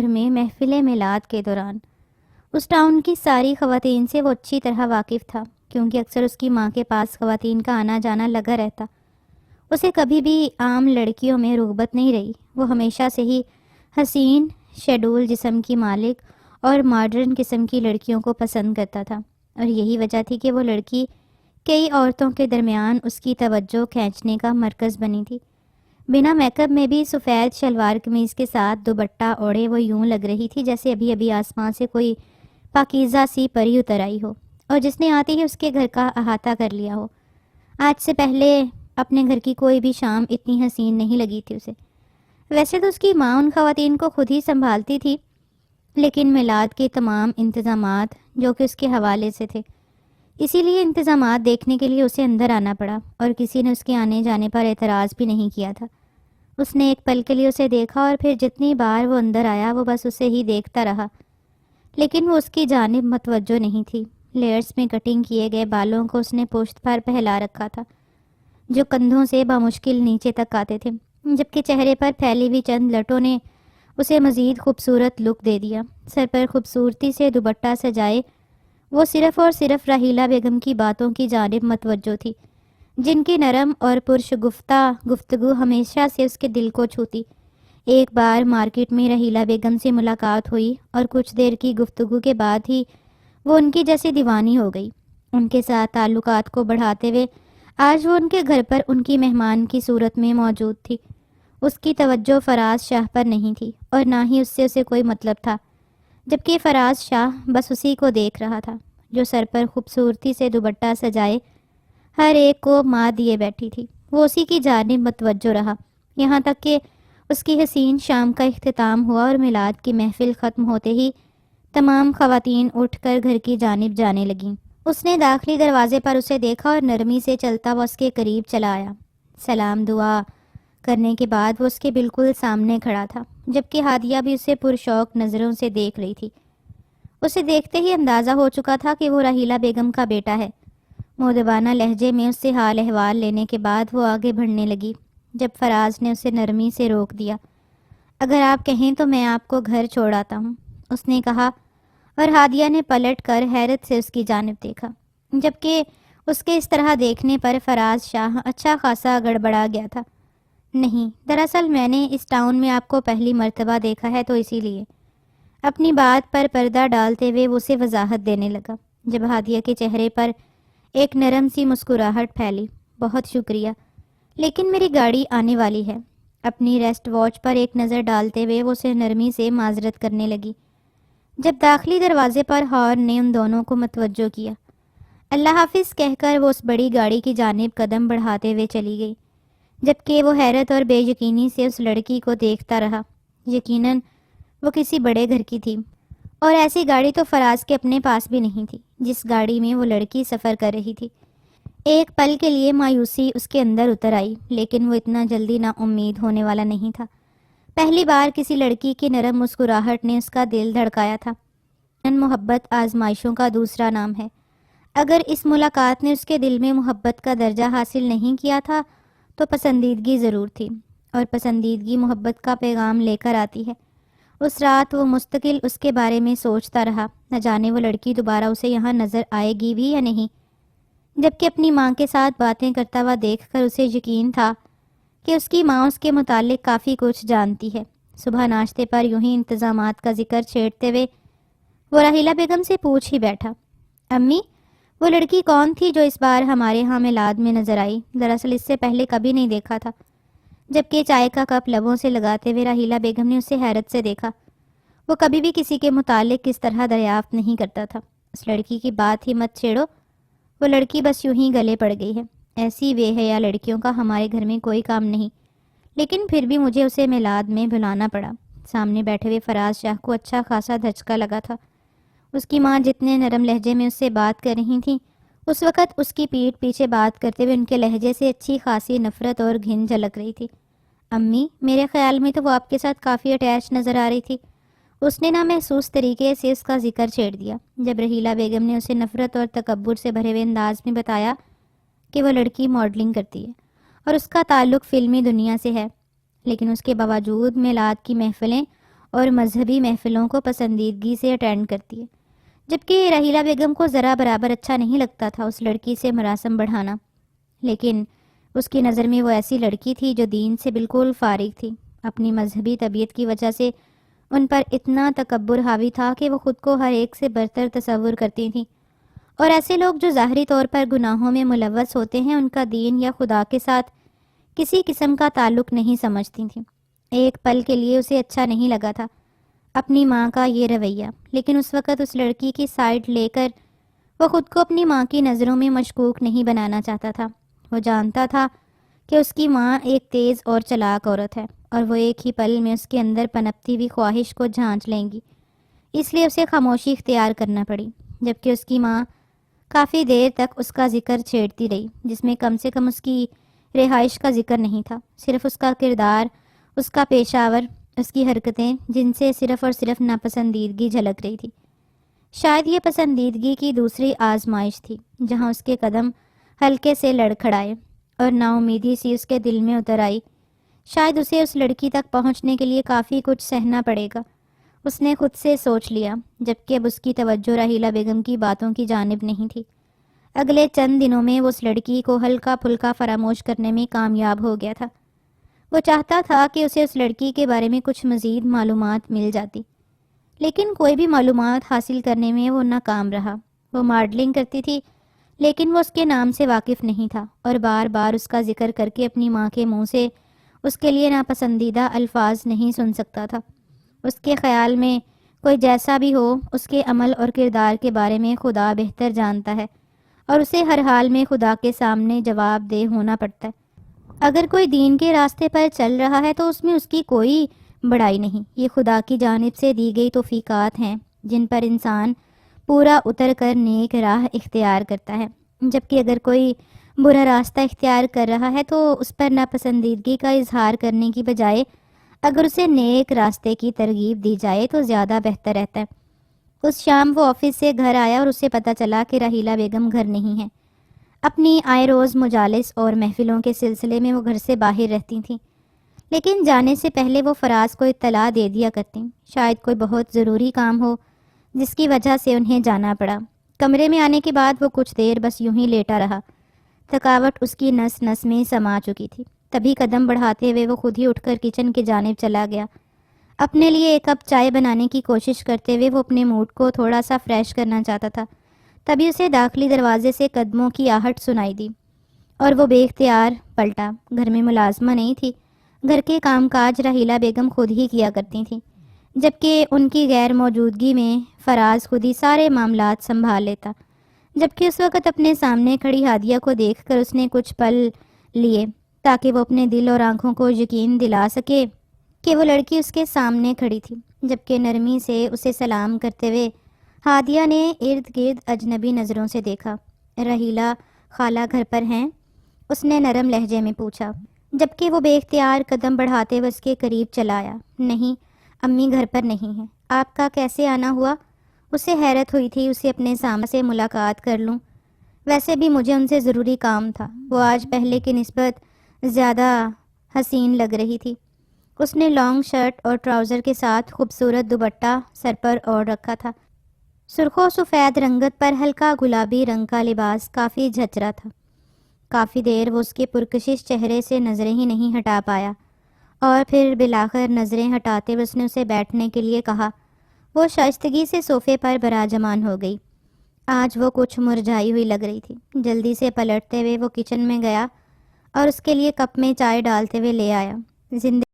بھر میں محفل میلاد کے دوران اس ٹاؤن کی ساری خواتین سے وہ اچھی طرح واقف تھا، کیونکہ اکثر اس کی ماں کے پاس خواتین کا آنا جانا لگا رہتا۔ اسے کبھی بھی عام لڑکیوں میں رغبت نہیں رہی۔ وہ ہمیشہ سے ہی حسین، شیڈول جسم کی مالک اور ماڈرن قسم کی لڑکیوں کو پسند کرتا تھا، اور یہی وجہ تھی کہ وہ لڑکی کئی عورتوں کے درمیان اس کی توجہ کھینچنے کا مرکز بنی تھی۔ بنا میک اپ میں بھی سفید شلوار قمیض کے ساتھ دوپٹہ اوڑھے وہ یوں لگ رہی تھی جیسے ابھی ابھی آسمان سے کوئی پاکیزہ سی پری اتر آئی ہو، اور جس نے آتے ہی اس کے گھر کا احاطہ کر لیا ہو۔ آج سے پہلے اپنے گھر کی کوئی بھی شام اتنی حسین نہیں لگی تھی اسے۔ ویسے تو اس کی ماں ان خواتین کو خود ہی سنبھالتی تھی، لیکن میلاد کے تمام انتظامات جو کہ اس کے حوالے سے تھے، اسی لیے انتظامات دیکھنے کے لیے اسے اندر آنا پڑا، اور کسی نے اس کے آنے جانے پر اعتراض بھی نہیں کیا تھا۔ اس نے ایک پل کے لیے اسے دیکھا، اور پھر جتنی بار وہ اندر آیا وہ بس اسے ہی دیکھتا رہا، لیکن وہ اس کی جانب متوجہ نہیں تھی۔ لیئرز میں کٹنگ کیے گئے بالوں کو اس نے پشت پر پھیلا رکھا تھا، جو کندھوں سے بامشکل نیچے تک آتے تھے، جبکہ چہرے پر پھیلی ہوئی چند لٹوں نے اسے مزید خوبصورت لک دے دیا۔ سر پر خوبصورتی سے دوپٹہ سجائے وہ صرف اور صرف راحیلہ بیگم کی باتوں کی جانب متوجہ تھی، جن کی نرم اور پرشگفتہ گفتگو ہمیشہ سے اس کے دل کو چھوتی۔ ایک بار مارکیٹ میں راحیلہ بیگم سے ملاقات ہوئی، اور کچھ دیر کی گفتگو کے بعد ہی وہ ان کی جیسے دیوانی ہو گئی۔ ان کے ساتھ تعلقات کو بڑھاتے ہوئے آج وہ ان کے گھر پر ان کی مہمان کی صورت میں موجود تھی۔ اس کی توجہ فراز شاہ پر نہیں تھی، اور نہ ہی اس سے اسے کوئی مطلب تھا، جبکہ فراز شاہ بس اسی کو دیکھ رہا تھا، جو سر پر خوبصورتی سے دوپٹہ سجائے ہر ایک کو ماں دیے بیٹھی تھی۔ وہ اسی کی جانب متوجہ رہا، یہاں تک کہ اس کی حسین شام کا اختتام ہوا اور میلاد کی محفل ختم ہوتے ہی تمام خواتین اٹھ کر گھر کی جانب جانے لگیں۔ اس نے داخلی دروازے پر اسے دیکھا اور نرمی سے چلتا وہ اس کے قریب چلا آیا۔ سلام دعا کرنے کے بعد وہ اس کے بالکل سامنے کھڑا تھا، جبکہ ہادیہ بھی اسے پرشوق نظروں سے دیکھ رہی تھی۔ اسے دیکھتے ہی اندازہ ہو چکا تھا کہ وہ راحیلہ بیگم کا بیٹا ہے۔ مؤدبانہ لہجے میں اس سے حال احوال لینے کے بعد وہ آگے بڑھنے لگی، جب فراز نے اسے نرمی سے روک دیا۔ اگر آپ کہیں تو میں آپ کو گھر چھوڑ آتا ہوں، اس نے کہا، اور ہادیہ نے پلٹ کر حیرت سے اس کی جانب دیکھا، جبکہ اس کے اس طرح دیکھنے پر فراز شاہ اچھا خاصا گڑبڑا گیا تھا۔ نہیں، دراصل میں نے اس ٹاؤن میں آپ کو پہلی مرتبہ دیکھا ہے، تو اسی لیے۔ اپنی بات پر پردہ ڈالتے ہوئے وہ اسے وضاحت دینے لگا، جب ہادیہ کے چہرے پر ایک نرم سی مسکراہٹ پھیلی۔ بہت شکریہ، لیکن میری گاڑی آنے والی ہے۔ اپنی ریسٹ واچ پر ایک نظر ڈالتے ہوئے وہ اسے نرمی سے معذرت کرنے لگی، جب داخلی دروازے پر ہارن نے ان دونوں کو متوجہ کیا۔ اللہ حافظ کہہ کر وہ اس بڑی گاڑی کی جانب قدم بڑھاتے ہوئے چلی گئی، جبکہ وہ حیرت اور بے یقینی سے اس لڑکی کو دیکھتا رہا۔ یقیناً وہ کسی بڑے گھر کی تھی، اور ایسی گاڑی تو فراز کے اپنے پاس بھی نہیں تھی جس گاڑی میں وہ لڑکی سفر کر رہی تھی۔ ایک پل کے لیے مایوسی اس کے اندر اتر آئی، لیکن وہ اتنا جلدی نا امید ہونے والا نہیں تھا۔ پہلی بار کسی لڑکی کی نرم مسکراہٹ نے اس کا دل دھڑکایا تھا۔ محبت آزمائشوں کا دوسرا نام ہے۔ اگر اس ملاقات نے اس کے دل میں محبت کا درجہ حاصل نہیں کیا تھا تو پسندیدگی ضرور تھی، اور پسندیدگی محبت کا پیغام لے کر آتی ہے۔ اس رات وہ مستقل اس کے بارے میں سوچتا رہا، نہ جانے وہ لڑکی دوبارہ اسے یہاں نظر آئے گی بھی یا نہیں، جبکہ اپنی ماں کے ساتھ باتیں کرتا ہوا دیکھ کر اسے یقین تھا کہ اس کی ماں اس کے متعلق کافی کچھ جانتی ہے۔ صبح ناشتے پر یوں ہی انتظامات کا ذکر چھیڑتے ہوئے وہ راحیلہ بیگم سے پوچھ ہی بیٹھا، امی، وہ لڑکی کون تھی جو اس بار ہمارے ہاں میلاد میں نظر آئی؟ دراصل اس سے پہلے کبھی نہیں دیکھا تھا۔ جبکہ چائے کا کپ لبوں سے لگاتے ہوئے راحیلہ بیگم نے اسے حیرت سے دیکھا۔ وہ کبھی بھی کسی کے متعلق اس طرح دریافت نہیں کرتا تھا۔ اس لڑکی کی بات ہی مت چھیڑو، وہ لڑکی بس یوں ہی گلے پڑ گئی ہے۔ ایسی بے حیا لڑکیوں کا ہمارے گھر میں کوئی کام نہیں، لیکن پھر بھی مجھے اسے میلاد میں بلانا پڑا۔ سامنے بیٹھے ہوئے فراز شاہ کو اچھا خاصا دھچکا لگا تھا۔ اس کی ماں جتنے نرم لہجے میں اس سے بات کر رہی تھیں، اس وقت اس کی پیٹھ پیچھے بات کرتے ہوئے ان کے لہجے سے اچھی خاصی نفرت اور گھن جھلک رہی تھی۔ امی، میرے خیال میں تو وہ آپ کے ساتھ کافی اٹیچ نظر آ رہی تھی، اس نے نا محسوس طریقے سے اس کا ذکر چھیڑ دیا، جب راحیلہ بیگم نے اسے نفرت اور تکبر سے بھرے ہوئے انداز میں بتایا کہ وہ لڑکی ماڈلنگ کرتی ہے اور اس کا تعلق فلمی دنیا سے ہے، لیکن اس کے باوجود میلاد کی محفلیں اور مذہبی محفلوں کو پسندیدگی سے اٹینڈ کرتی ہے، جبکہ رحیلہ بیگم کو ذرا برابر اچھا نہیں لگتا تھا اس لڑکی سے مراسم بڑھانا۔ لیکن اس کی نظر میں وہ ایسی لڑکی تھی جو دین سے بالکل فارغ تھی۔ اپنی مذہبی طبیعت کی وجہ سے ان پر اتنا تکبر حاوی تھا کہ وہ خود کو ہر ایک سے برتر تصور کرتی تھیں، اور ایسے لوگ جو ظاہری طور پر گناہوں میں ملوث ہوتے ہیں ان کا دین یا خدا کے ساتھ کسی قسم کا تعلق نہیں سمجھتی تھیں۔ ایک پل کے لیے اسے اچھا نہیں لگا تھا اپنی ماں کا یہ رویہ، لیکن اس وقت اس لڑکی کی سائیڈ لے کر وہ خود کو اپنی ماں کی نظروں میں مشکوک نہیں بنانا چاہتا تھا۔ وہ جانتا تھا کہ اس کی ماں ایک تیز اور چلاک عورت ہے، اور وہ ایک ہی پل میں اس کے اندر پنپتی ہوئی خواہش کو جھانچ لیں گی، اس لیے اسے خاموشی اختیار کرنا پڑی، جبکہ اس کی ماں کافی دیر تک اس کا ذکر چھیڑتی رہی، جس میں کم سے کم اس کی رہائش کا ذکر نہیں تھا، صرف اس کا کردار، اس کا پیشہ ور، اس کی حرکتیں، جن سے صرف اور صرف ناپسندیدگی جھلک رہی تھی۔ شاید یہ پسندیدگی کی دوسری آزمائش تھی، جہاں اس کے قدم ہلکے سے لڑکھڑائے اور نا امیدی سی اس کے دل میں اتر آئی۔ شاید اسے اس لڑکی تک پہنچنے کے لیے کافی کچھ سہنا پڑے گا، اس نے خود سے سوچ لیا، جبکہ اب اس کی توجہ رحیلہ بیگم کی باتوں کی جانب نہیں تھی۔ اگلے چند دنوں میں وہ اس لڑکی کو ہلکا پھلکا فراموش کرنے میں کامیاب ہو گیا تھا۔ وہ چاہتا تھا کہ اسے اس لڑکی کے بارے میں کچھ مزید معلومات مل جاتی، لیکن کوئی بھی معلومات حاصل کرنے میں وہ ناکام رہا۔ وہ ماڈلنگ کرتی تھی، لیکن وہ اس کے نام سے واقف نہیں تھا، اور بار بار اس کا ذکر کر کے اپنی ماں کے منہ سے اس کے لیے ناپسندیدہ الفاظ نہیں سن سکتا تھا۔ اس کے خیال میں کوئی جیسا بھی ہو، اس کے عمل اور کردار کے بارے میں خدا بہتر جانتا ہے، اور اسے ہر حال میں خدا کے سامنے جواب دہ ہونا پڑتا ہے۔ اگر کوئی دین کے راستے پر چل رہا ہے تو اس میں اس کی کوئی بڑائی نہیں، یہ خدا کی جانب سے دی گئی توفیقات ہیں جن پر انسان پورا اتر کر نیک راہ اختیار کرتا ہے، جبکہ اگر کوئی برا راستہ اختیار کر رہا ہے تو اس پر ناپسندیدگی کا اظہار کرنے کی بجائے اگر اسے نیک راستے کی ترغیب دی جائے تو زیادہ بہتر رہتا ہے۔ اس شام وہ آفس سے گھر آیا اور اسے پتہ چلا کہ رحیلہ بیگم گھر نہیں ہے۔ اپنی آئے روز مجالس اور محفلوں کے سلسلے میں وہ گھر سے باہر رہتی تھیں، لیکن جانے سے پہلے وہ فراز کو اطلاع دے دیا کرتیں، شاید کوئی بہت ضروری کام ہو جس کی وجہ سے انہیں جانا پڑا۔ کمرے میں آنے کے بعد وہ کچھ دیر بس یوں ہی لیٹا رہا، تھکاوٹ اس کی نس نس میں سما چکی تھی۔ تبھی قدم بڑھاتے ہوئے وہ خود ہی اٹھ کر کچن کی جانب چلا گیا۔ اپنے لیے ایک کپ چائے بنانے کی کوشش کرتے ہوئے وہ اپنے موڈ کو تھوڑا سا فریش کرنا چاہتا تھا۔ تبھی اسے داخلی دروازے سے قدموں کی آہٹ سنائی دی، اور وہ بے اختیار پلٹا۔ گھر میں ملازمہ نہیں تھی، گھر کے کام کاج رحیلہ بیگم خود ہی کیا کرتی تھیں، جبکہ ان کی غیر موجودگی میں فراز خود ہی سارے معاملات سنبھال لیتا۔ جبکہ اس وقت اپنے سامنے کھڑی ہادیہ کو دیکھ کر اس نے کچھ پل لیے تاکہ وہ اپنے دل اور آنکھوں کو یقین دلا سکے کہ وہ لڑکی اس کے سامنے کھڑی تھی، جبکہ نرمی سے اسے سلام کرتے ہوئے ہادیہ نے ارد گرد اجنبی نظروں سے دیکھا۔ رحیلہ خالہ گھر پر ہیں؟ اس نے نرم لہجے میں پوچھا، جبکہ وہ بے اختیار قدم بڑھاتے ہوئے اس کے قریب چلا آیا۔ نہیں، امی گھر پر نہیں ہیں۔ آپ کا کیسے آنا ہوا؟ اسے حیرت ہوئی تھی اسے اپنے سامنے سے ملاقات کر لوں، ویسے بھی مجھے ان سے ضروری کام تھا۔ وہ آج پہلے کی نسبت زیادہ حسین لگ رہی تھی۔ اس نے لانگ شرٹ اور ٹراؤزر کے ساتھ خوبصورت دوپٹہ سر پر اوڑھ رکھا تھا۔ سرخ و سفید رنگت پر ہلکا گلابی رنگ کا لباس کافی جھچرا تھا۔ کافی دیر وہ اس کے پرکشش چہرے سے نظریں ہی نہیں ہٹا پایا، اور پھر بالآخر نظریں ہٹاتے ہوئے اس نے اسے بیٹھنے کے لیے کہا۔ وہ شائستگی سے صوفے پر براجمان ہو گئی۔ آج وہ کچھ مرجھائی ہوئی لگ رہی تھی۔ جلدی سے پلٹتے ہوئے وہ کچن میں گیا اور اس کے لیے کپ میں چائے ڈالتے ہوئے لے آیا۔ زندگی